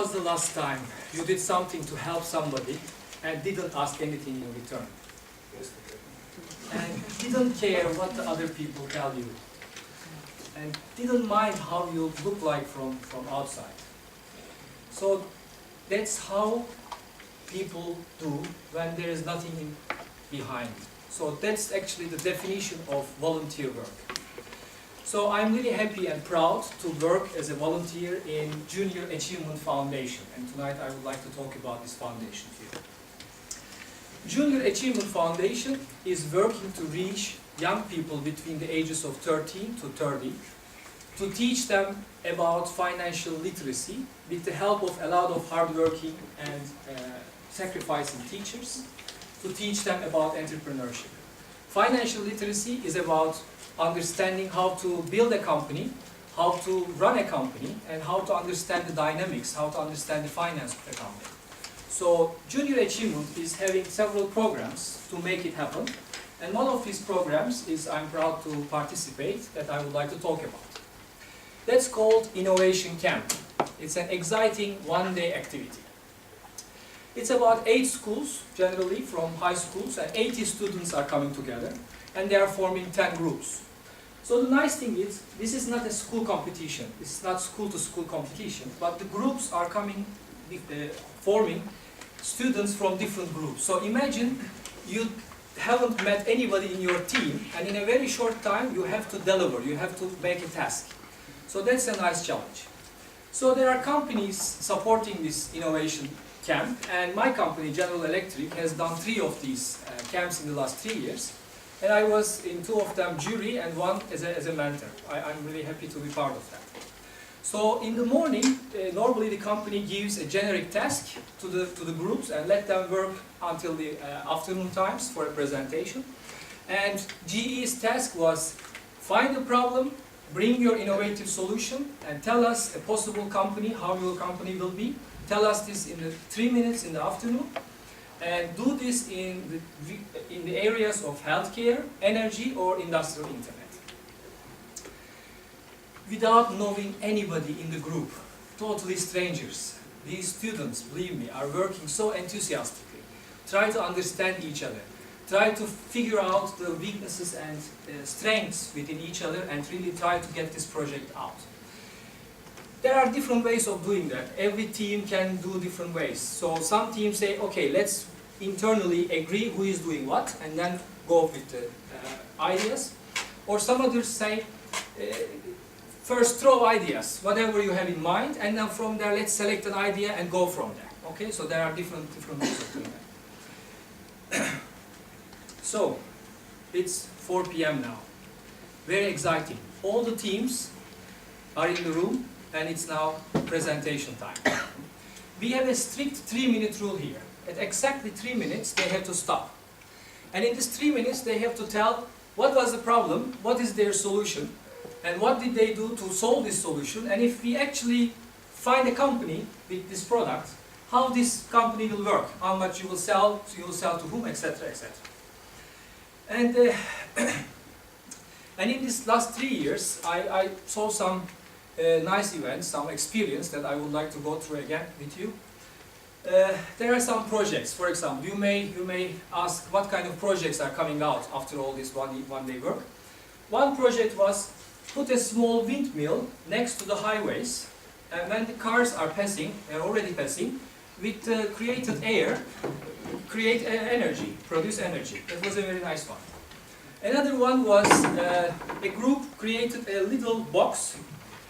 was the last time you did something to help somebody and didn't ask anything in return? And didn't care what the other people tell you? And didn't mind how you look like from outside? So that's how people do when there is nothing behind. So that's actually the definition of volunteer work. So I'm really happy and proud to work as a volunteer in Junior Achievement Foundation. And tonight I would like to talk about this foundation here. Junior Achievement Foundation is working to reach young people between the ages of 13 to 30 to teach them about financial literacy with the help of a lot of hardworking and sacrificing teachers to teach them about entrepreneurship. Financial literacy is about understanding how to build a company, how to run a company, and how to understand the dynamics, how to understand the finance of a company. So Junior Achievement is having several programs to make it happen. And one of these programs is I'm proud to participate that I would like to talk about. That's called Innovation Camp. It's an exciting one-day activity. It's about 8 schools, generally from high schools, and 80 students are coming together, and they are forming 10 groups. So the nice thing is, this is not a school competition. It's not school-to-school competition, but the groups are coming, forming students from different groups. So imagine you haven't met anybody in your team, and in a very short time you have to deliver, you have to make a task. So that's a nice challenge. So there are companies supporting this innovation camp, and my company, General Electric, has done 3 of these camps in the last 3 years. And I was in 2 of them jury and 1 as a mentor. I'm really happy to be part of that. So in the morning, normally the company gives a generic task to the groups and let them work until the afternoon times for a presentation. And GE's task was find a problem, bring your innovative solution, and tell us a possible company, how your company will be. Tell us this in the 3 minutes in the afternoon. And do this in the areas of healthcare, energy, or industrial internet. Without knowing anybody in the group, totally strangers, these students, believe me, are working so enthusiastically. Try to understand each other. Try to figure out the weaknesses and strengths within each other and really try to get this project out. There are different ways of doing that. Every team can do different ways. So some teams say, okay, let's internally agree who is doing what and then go with the ideas. Or some others say, first throw ideas, whatever you have in mind, and then from there let's select an idea and go from there. Okay, so there are different ways of doing that. So, it's 4 p.m. now. Very exciting. All the teams are in the room, and it's now presentation time. We have a strict 3-minute rule here. At exactly 3 minutes, they have to stop. And in these 3 minutes, they have to tell what was the problem, what is their solution, and what did they do to solve this solution, and if we actually find a company with this product, how this company will work, how much you will sell to whom, etc., etc. And and in these last 3 years, I saw some nice events, some experience that I would like to go through again with you. There are some projects. For example, you may ask what kind of projects are coming out after all this one-day work. One project was put a small windmill next to the highways, and when the cars are passing, they're already passing, with created air, create energy, produce energy. That was a very nice one. Another one was a group created a little box,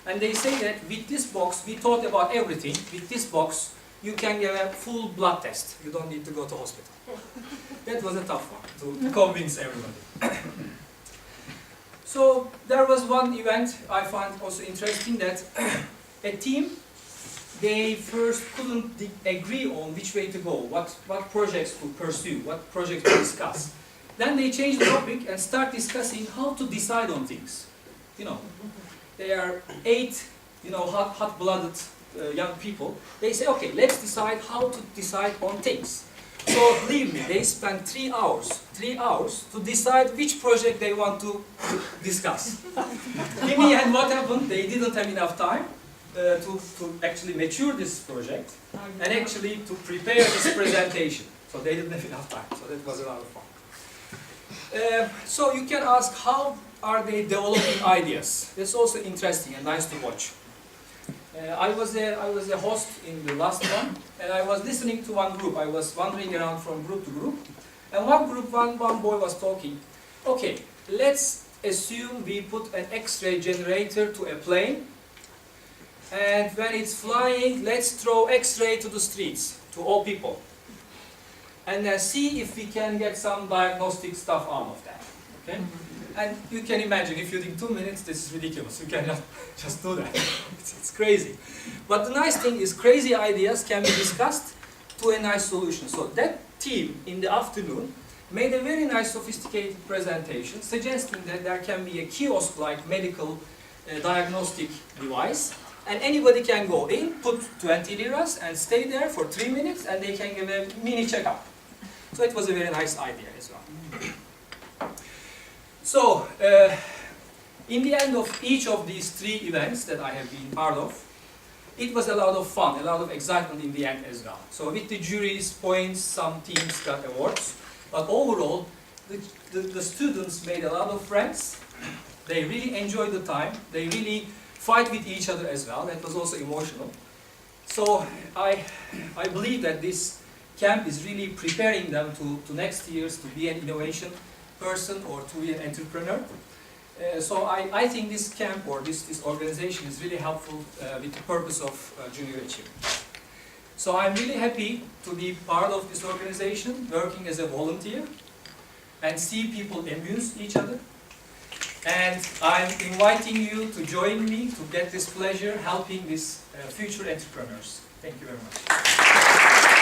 and they say that with this box we thought about everything. With this box you can get a full blood test. You don't need to go to hospital. That was a tough one to convince everybody. So there was one event I found also interesting, that a team, they first couldn't agree on which way to go, what projects to pursue, what projects to discuss. Then they change the topic and start discussing how to decide on things. You know, they are 8, hot-blooded young people. They say, okay, let's decide how to decide on things. So believe me, they spent 3 hours to decide which project they want to discuss. In the end, what happened? They didn't have enough time. to actually mature this project and actually to prepare this presentation. So they didn't have enough time, so that was a lot of fun. So you can ask, how are they developing ideas? That's also interesting and nice to watch. I was a host in the last one, and I was listening to one group. I was wandering around from group to group, and one boy was talking. Okay, let's assume we put an X-ray generator to a plane, and when it's flying, let's throw X-ray to the streets, to all people, and then see if we can get some diagnostic stuff out of that. Okay? And you can imagine, if you think 2 minutes, this is ridiculous. You cannot just do that. It's crazy. But the nice thing is, crazy ideas can be discussed to a nice solution. So that team, in the afternoon, made a very nice, sophisticated presentation, suggesting that there can be a kiosk-like medical diagnostic device, and anybody can go in, put 20 liras, and stay there for 3 minutes, and they can give a mini checkup. So it was a very nice idea as well. So, in the end of each of these 3 events that I have been part of, it was a lot of fun, a lot of excitement in the end as well. So with the jury's points, some teams got awards, but overall, the students made a lot of friends. They really enjoyed the time. They really fight with each other as well. That was also emotional. So I believe that this camp is really preparing them to next years to be an innovation person or to be an entrepreneur. So I think this camp or this organization is really helpful with the purpose of junior achievement. So I'm really happy to be part of this organization, working as a volunteer, and see people amuse each other. And I'm inviting you to join me to get this pleasure helping these future entrepreneurs. Thank you very much.